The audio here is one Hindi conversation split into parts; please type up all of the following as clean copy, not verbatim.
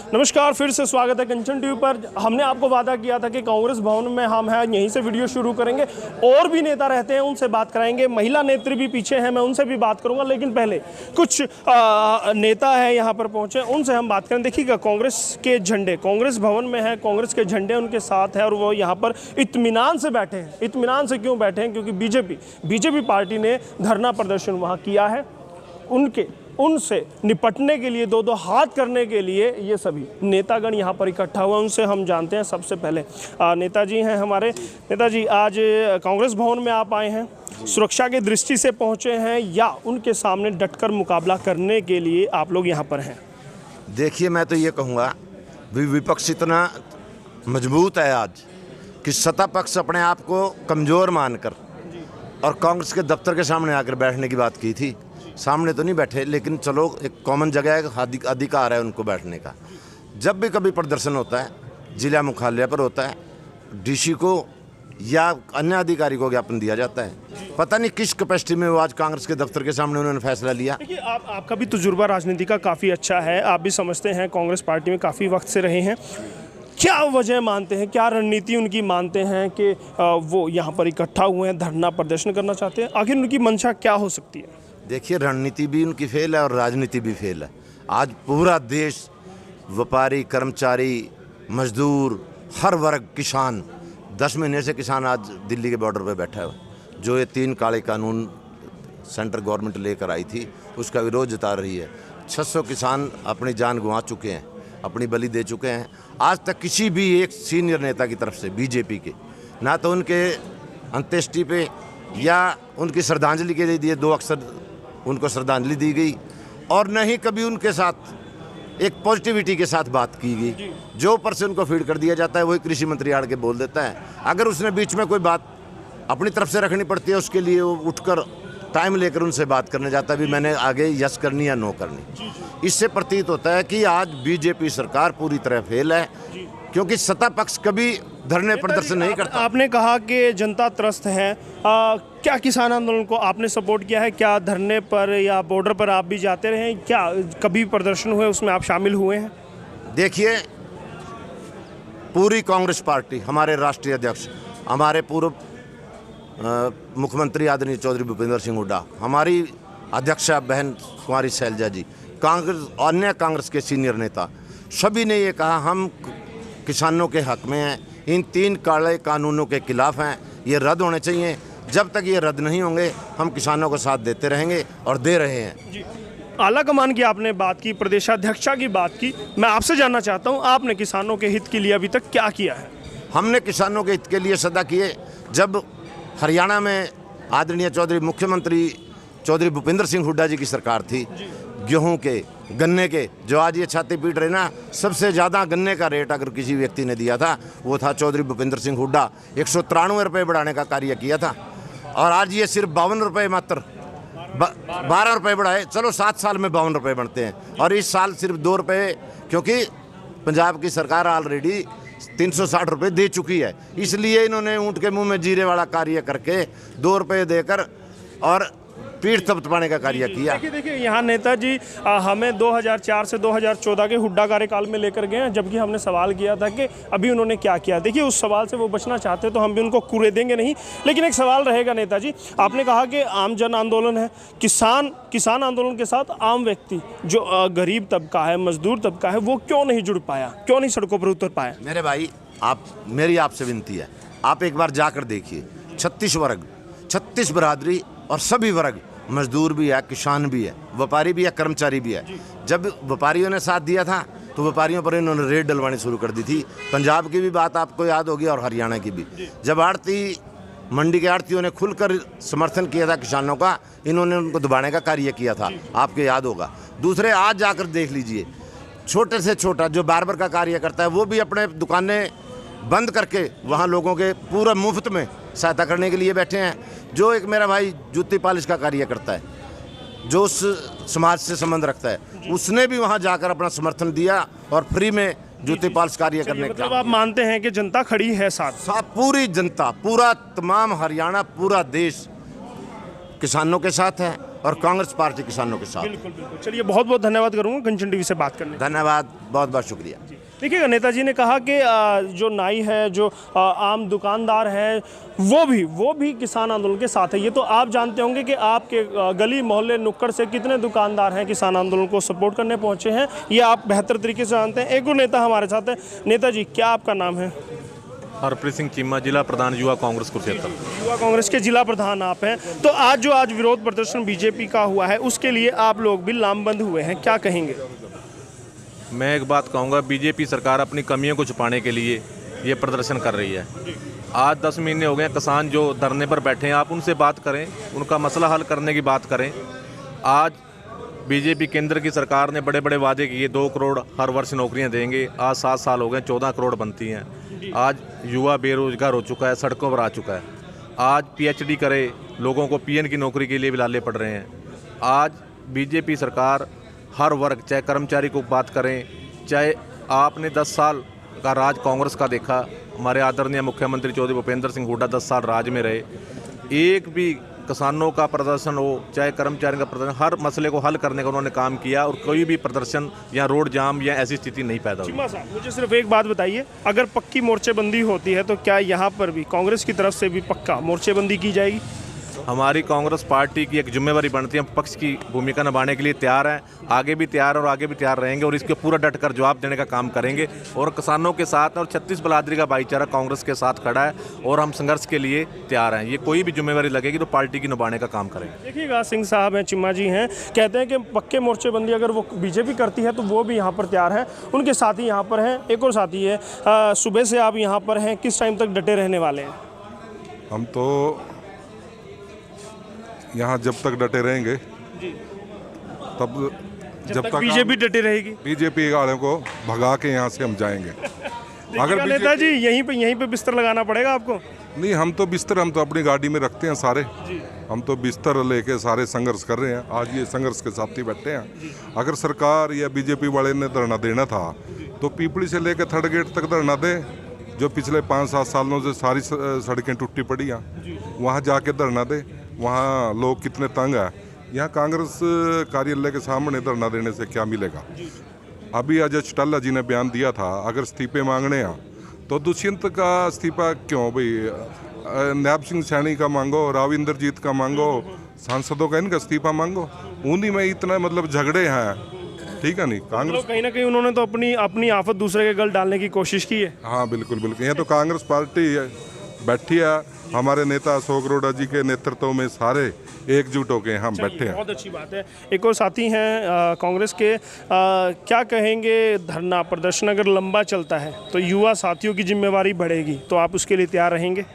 नमस्कार, फिर से स्वागत है कंचन टीवी पर। हमने आपको वादा किया था कि कांग्रेस भवन में हम हैं, यहीं से वीडियो शुरू करेंगे। और भी नेता रहते हैं, उनसे बात कराएंगे। महिला नेत्री भी पीछे हैं, मैं उनसे भी बात करूंगा। लेकिन पहले कुछ नेता हैं यहाँ पर पहुंचे, उनसे हम बात करें। देखिएगा, कांग्रेस के झंडे कांग्रेस भवन में है, कांग्रेस के झंडे उनके साथ है और वो यहाँ पर इत्मीनान से बैठे हैं। इत्मीनान से क्यों बैठे हैं? क्योंकि बीजेपी पार्टी ने धरना प्रदर्शन वहाँ किया है। उनसे निपटने के लिए, दो हाथ करने के लिए ये सभी नेतागण यहाँ पर इकट्ठा हुआ। उनसे हम जानते हैं। सबसे पहले नेताजी हैं हमारे। नेताजी, आज कांग्रेस भवन में आप आए हैं, सुरक्षा की दृष्टि से पहुँचे हैं या उनके सामने डटकर मुकाबला करने के लिए आप लोग यहाँ पर हैं? देखिए, मैं तो ये कहूँगा, विपक्ष इतना मजबूत है आज कि सत्ता पक्ष अपने आप को कमज़ोर मानकर और कांग्रेस के दफ्तर के सामने आकर बैठने की बात की थी। सामने तो नहीं बैठे, लेकिन चलो, एक कॉमन जगह है, अधिकार है उनको बैठने का। जब भी कभी प्रदर्शन होता है, जिला मुख्यालय पर होता है, डीसी को या अन्य अधिकारी को ज्ञापन दिया जाता है। पता नहीं किस कैपेसिटी में वो आज कांग्रेस के दफ्तर के सामने उन्होंने फैसला लिया। देखिए, आपका भी तजुर्बा राजनीति का काफ़ी अच्छा है, आप भी समझते हैं, कांग्रेस पार्टी में काफ़ी वक्त से रहे हैं। क्या वजह मानते हैं, क्या रणनीति उनकी मानते हैं कि वो यहाँ पर इकट्ठा हुए हैं, धरना प्रदर्शन करना चाहते हैं? आखिर उनकी मंशा क्या हो सकती है? देखिए, रणनीति भी उनकी फेल है और राजनीति भी फेल है। आज पूरा देश, व्यापारी, कर्मचारी, मजदूर, हर वर्ग, किसान, 10 महीने से किसान आज दिल्ली के बॉर्डर पे बैठा है। जो ये 3 काले कानून सेंट्रल गवर्नमेंट लेकर आई थी, उसका विरोध जता रही है। 600 किसान अपनी जान गंवा चुके हैं, अपनी बलि दे चुके हैं। आज तक किसी भी एक सीनियर नेता की तरफ से, बीजेपी के, ना तो उनके अंत्येष्टि पे या उनकी श्रद्धांजलि के लिए दिए 2 अक्षर उनको श्रद्धांजलि दी गई, और न ही कभी उनके साथ एक पॉजिटिविटी के साथ बात की गई। जो ऊपर से उनको फीड कर दिया जाता है, वही कृषि मंत्री आड़ के बोल देता है। अगर उसने बीच में कोई बात अपनी तरफ से रखनी पड़ती है, उसके लिए वो उठकर टाइम लेकर उनसे बात करने जाता है, भी मैंने आगे यस करनी या नो करनी। इससे प्रतीत होता है कि आज बीजेपी सरकार पूरी तरह फेल है, क्योंकि सत्ता पक्ष कभी धरने प्रदर्शन नहीं करता। आपने कहा कि जनता त्रस्त है, क्या किसान आंदोलन को आपने सपोर्ट किया है? क्या धरने पर या बॉर्डर पर आप भी जाते रहे हैं? क्या कभी प्रदर्शन हुए, उसमें आप शामिल हुए हैं? देखिए, पूरी कांग्रेस पार्टी, हमारे राष्ट्रीय अध्यक्ष, हमारे पूर्व मुख्यमंत्री आदरणीय चौधरी भूपेंद्र सिंह हुड्डा, हमारी अध्यक्षा बहन कुमारी शैलजा जी, कांग्रेस, अन्य कांग्रेस के सीनियर नेता, सभी ने ये कहा, हम किसानों के हक में हैं, इन 3 काले कानूनों के खिलाफ हैं, ये रद्द होने चाहिए। जब तक ये रद्द नहीं होंगे, हम किसानों को साथ देते रहेंगे और दे रहे हैं। आला कमान की आपने बात की, प्रदेशाध्यक्षा की बात की, मैं आपसे जानना चाहता हूँ, आपने किसानों के हित के लिए अभी तक क्या किया है? हमने किसानों के हित के लिए सदा किए। जब हरियाणा में आदरणीय मुख्यमंत्री चौधरी भूपेंद्र सिंह हुड्डा जी की सरकार थी, गेहूं के, गन्ने के, जो आज ये छाती पीट रहे ना, सबसे ज़्यादा गन्ने का रेट अगर किसी व्यक्ति ने दिया था, वो था चौधरी भूपेंद्र सिंह हुड्डा। 193 रुपये बढ़ाने का कार्य किया था, और आज ये सिर्फ 52 रुपये, मात्र 12 रुपये बढ़ाए। चलो, 7 साल में 52 रुपये बढ़ते हैं, और इस साल सिर्फ 2 रुपये, क्योंकि पंजाब की सरकार ऑलरेडी 360 रुपये दे चुकी है। इसलिए इन्होंने ऊँट के मुँह में जीरे वाला कार्य करके 2 रुपये देकर और पीठ थपथपाने का कार्य किया। देखिए, यहाँ नेताजी हमें 2004 से 2014 के हुड्डा कार्यकाल में लेकर गए हैं, जबकि हमने सवाल किया था कि अभी उन्होंने क्या किया। देखिए, उस सवाल से वो बचना चाहते तो हम भी उनको कूड़े देंगे नहीं, लेकिन एक सवाल रहेगा नेताजी। आपने कहा कि आम जन आंदोलन है, किसान आंदोलन के साथ आम व्यक्ति, जो गरीब तबका है, मजदूर तबका है, वो क्यों नहीं जुड़ पाया, क्यों नहीं सड़कों पर उतर पाया? मेरे भाई, मेरी आपसे विनती है, आप एक बार जाकर देखिए। 36 वर्ग, 36 बरादरी और सभी वर्ग, मजदूर भी है, किसान भी है, व्यापारी भी है, कर्मचारी भी है। जब व्यापारियों ने साथ दिया था, तो व्यापारियों पर इन्होंने रेड डलवानी शुरू कर दी थी। पंजाब की भी बात आपको याद होगी, और हरियाणा की भी। जब आड़ती, मंडी के आड़तियों ने खुलकर समर्थन किया था किसानों का, इन्होंने उनको दबाने का कार्य किया था, आपको याद होगा। दूसरे, आज जाकर देख लीजिए, छोटे से छोटा जो बार्बर का कार्य करता है, वो भी अपने दुकानें बंद करके वहाँ लोगों के पूरा मुफ्त में सहायता करने के लिए बैठे हैं। जो एक मेरा भाई जूती पालिश का कार्य करता है, जो उस समाज से संबंध रखता है, उसने भी वहाँ जाकर अपना समर्थन दिया और फ्री में जूती पालिश कार्य करने का। मतलब आप मानते हैं कि जनता खड़ी है साथ? पूरी जनता, पूरा तमाम हरियाणा, पूरा देश किसानों के साथ है और कांग्रेस पार्टी किसानों के साथ। बिल्कुल बिल्कुल। चलिए, बहुत बहुत धन्यवाद करूँगा कंचन टीवी से बात करने। धन्यवाद, बहुत बहुत शुक्रिया। देखिएगा, नेताजी ने कहा कि जो नाई है, जो आम दुकानदार है, वो भी किसान आंदोलन के साथ है। ये तो आप जानते होंगे कि आपके गली मोहल्ले नुक्कड़ से कितने दुकानदार हैं किसान आंदोलन को सपोर्ट करने पहुंचे हैं, ये आप बेहतर तरीके से जानते हैं। एक और नेता हमारे साथ है। नेताजी, क्या आपका नाम है? हरप्रीत सिंह चीमा, जिला प्रधान युवा कांग्रेस कुरुक्षेत्र। युवा कांग्रेस के जिला प्रधान आप हैं। तो आज विरोध प्रदर्शन बीजेपी का हुआ है, उसके लिए आप लोग भी लामबंद हुए हैं, क्या कहेंगे? मैं एक बात कहूँगा, बीजेपी सरकार अपनी कमियों को छुपाने के लिए ये प्रदर्शन कर रही है। आज 10 महीने हो गए किसान जो धरने पर बैठे हैं, आप उनसे बात करें, उनका मसला हल करने की बात करें। आज बीजेपी केंद्र की सरकार ने बड़े बड़े वादे किए, 2 करोड़ हर वर्ष नौकरियां देंगे। आज 7 साल हो गए, 14 करोड़ बनती हैं। आज युवा बेरोजगार हो चुका है, सड़कों पर आ चुका है। आज PhD करे लोगों को PN की नौकरी के लिए भी लाले पड़ रहे हैं। आज बीजेपी सरकार हर वर्ग, चाहे कर्मचारी को बात करें, चाहे आपने 10 साल का राज कांग्रेस का देखा, हमारे आदरणीय मुख्यमंत्री चौधरी भूपेंद्र सिंह हुड्डा 10 साल राज में रहे। एक भी किसानों का प्रदर्शन हो, चाहे कर्मचारियों का प्रदर्शन, हर मसले को हल करने का उन्होंने काम किया और कोई भी प्रदर्शन या रोड जाम या ऐसी स्थिति नहीं पैदा हुई। चीमा साहब, मुझे सिर्फ एक बात बताइए, अगर पक्की मोर्चेबंदी होती है तो क्या यहाँ पर भी कांग्रेस की तरफ से भी पक्का मोर्चेबंदी की जाएगी? हमारी कांग्रेस पार्टी की एक जिम्मेवारी बनती है, हम पक्ष की भूमिका निभाने के लिए तैयार हैं, आगे भी तैयार और आगे भी तैयार रहेंगे और इसके पूरा डट कर जवाब देने का काम करेंगे। और किसानों के साथ और 36 बलादरी का भाईचारा कांग्रेस के साथ खड़ा है और हम संघर्ष के लिए तैयार हैं। ये कोई भी जिम्मेवारी लगेगी तो पार्टी की निभाने का काम करेंगे। देखिएगा, सिंह साहब हैं, चिम्मा जी हैं, कहते हैं कि पक्के मोर्चेबंदी अगर वो बीजेपी करती है तो वो भी यहाँ पर तैयार है। उनके साथी यहाँ पर हैं, एक और साथी है। सुबह से आप यहाँ पर हैं, किस टाइम तक डटे रहने वाले हैं? हम तो यहाँ जब तक डटे रहेंगे तब जब तक बीजेपी डटी रहेगी, बीजेपी वालों को भगा के यहाँ से हम जाएंगे। अगर नेताजी यहीं पे बिस्तर लगाना पड़ेगा आपको। नहीं, हम तो बिस्तर हम तो अपनी गाड़ी में रखते हैं सारे, हम तो बिस्तर लेके सारे संघर्ष कर रहे हैं। आज ये संघर्ष के साथी बैठे हैं। अगर सरकार या बीजेपी वाले ने धरना देना था तो पीपली से लेकर थर्ड गेट तक धरना दे, जो पिछले 5-7 सालों से सारी सड़कें टूटी पड़ी हैं, वहाँ जाके धरना दे। वहाँ लोग कितने तंग हैं। यहाँ कांग्रेस कार्यालय के सामने धरना देने से क्या मिलेगा? अभी अजय चौटाला जी ने बयान दिया था, अगर इस्तीफे मांगने हैं तो दुष्यंत का इस्तीफा क्यों भाई, नायब सिंह सैनी का मांगो, राव इंद्रजीत का मांगो, सांसदों का इनका इस्तीफा मांगो। उन्हीं में इतना मतलब झगड़े हैं, ठीक है नहीं? कांग्रेस कहीं ना कहीं उन्होंने तो अपनी आफत दूसरे के गल डालने की कोशिश की है। हाँ बिल्कुल बिल्कुल। यहाँ तो कांग्रेस पार्टी बैठी है, हमारे नेता अशोक अरोड़ा जी के नेतृत्व में सारे एकजुट होकर हम बैठे हैं। बहुत अच्छी बात है। एक और साथी हैं कांग्रेस के, क्या कहेंगे, धरना प्रदर्शन अगर लंबा चलता है तो युवा साथियों की जिम्मेवारी बढ़ेगी, तो आप उसके लिए तैयार रहेंगे?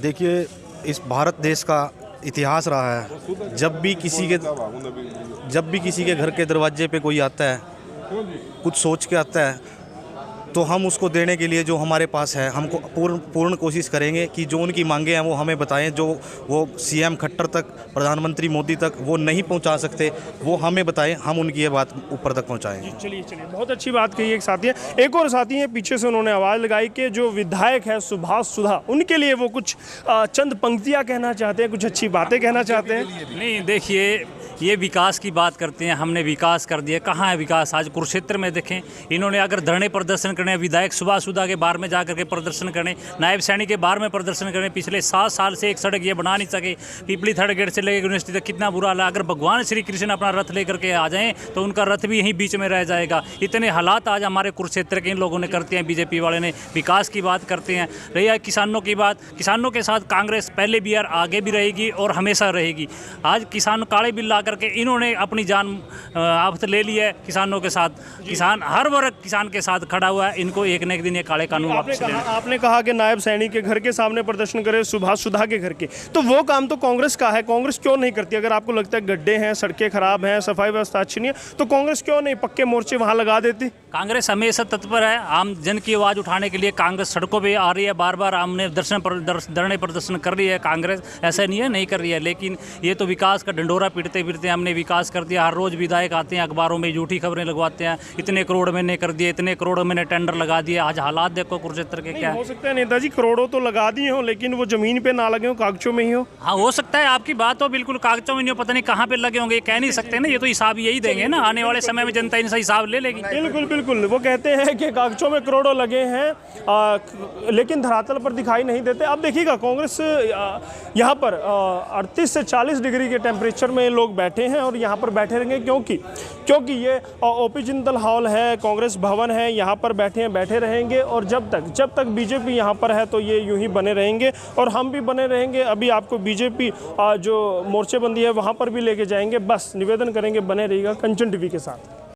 देखिए, इस भारत देश का इतिहास रहा है, जब भी किसी के घर के दरवाजे पे कोई आता है, कुछ सोच के आता है, तो हम उसको देने के लिए जो हमारे पास है, हमको पूर्ण कोशिश करेंगे कि जो उनकी मांगे हैं वो हमें बताएं। जो वो CM खट्टर तक, प्रधानमंत्री मोदी तक वो नहीं पहुंचा सकते, वो हमें बताएं, हम उनकी ये बात ऊपर तक पहुंचाएंगे। चलिए, बहुत अच्छी बात कही। एक साथी है, एक और साथी है, पीछे से उन्होंने आवाज़ लगाई कि जो विधायक है सुभाष सुधा, उनके लिए वो कुछ चंद पंक्तियाँ कहना चाहते हैं, कुछ अच्छी बातें कहना चाहते हैं। नहीं, देखिए, ये विकास की बात करते हैं, हमने विकास कर दिया। कहाँ है विकास? आज कुरुक्षेत्र में देखें, इन्होंने अगर धरने प्रदर्शन करने, विधायक सुभाष सुधा के बार में जा करके प्रदर्शन करने, नायब सैनी के बार में प्रदर्शन करने, पिछले 7 साल से एक सड़क ये बना नहीं सके। पीपली थर्ड गेट से लेकर यूनिवर्सिटी तक कितना बुरा हाल है। अगर भगवान श्री कृष्ण अपना रथ लेकर के आ जाएं तो उनका रथ भी यहीं बीच में रह जाएगा। इतने हालात आज हमारे कुरुक्षेत्र के इन लोगों ने करते हैं, बीजेपी वाले ने। विकास की बात करते हैं। रही है किसानों की बात, किसानों के साथ कांग्रेस पहले भी और आगे भी रहेगी और हमेशा रहेगी। आज किसान काले बिल ला करके इन्होंने अपनी जान आफत ले ली है किसानों के साथ। किसान, हर वर्ग किसान के साथ खड़ा हुआ है। इनको एक न एक दिन ये काले कानून वापस लेने। आपने कहा कि नायब सैनी के घर के सामने प्रदर्शन करे, सुभाष सुधा के घर के, तो वो काम तो कांग्रेस का है, कांग्रेस क्यों नहीं करती? अगर आपको लगता है गड्ढे हैं, सड़कें खराब हैं, सफाई व्यवस्था अच्छी नहीं है, तो कांग्रेस क्यों नहीं पक्के मोर्चे वहाँ लगा देती? कांग्रेस हमेशा तत्पर है आम जन की आवाज़ उठाने के लिए। कांग्रेस सड़कों पे आ रही है, बार बार हमने धरने प्रदर्शन कर रही है कांग्रेस, ऐसा नहीं है नहीं कर रही है। लेकिन ये तो विकास का डंडोरा पीटते फिरते हमने विकास कर दिया। हर रोज़ विधायक आते हैं अखबारों में झूठी खबरें लगवाते हैं, इतने करोड़ मैंने कर दिए, इतने करोड़ मैंने टेंडर लगा दिए। आज हालात देखो कुरुक्षेत्र के क्या है। हो सकता है नेताजी करोड़ों तो लगा दिए हो, लेकिन वो जमीन पे ना लगे हो, कागजों में ही हो। हाँ हो सकता है, आपकी बात हो बिल्कुल, कागजों में नहीं हो, पता नहीं कहाँ पे लगे होंगे, कह नहीं सकते ना। ये तो हिसाब यही देंगे ना, आने वाले समय में जनता इनसे हिसाब ले लेगी। बिल्कुल बिल्कुल, वो कहते हैं कि कागजों में करोड़ों लगे हैं, लेकिन धरातल पर दिखाई नहीं देते। अब देखिएगा कांग्रेस यहाँ पर 38 से 40 डिग्री के टेम्परेचर में लोग बैठे हैं और यहाँ पर बैठे रहेंगे, क्योंकि ये ओपी जिंदल हॉल है, कांग्रेस भवन है, यहाँ पर बैठे रहेंगे। और जब तक बीजेपी यहाँ पर है तो ये यूं ही बने रहेंगे और हम भी बने रहेंगे। अभी आपको बीजेपी जो मोर्चेबंदी है वहाँ पर भी लेके जाएंगे। बस निवेदन करेंगे, बने रहिएगा कंचन टीवी के साथ।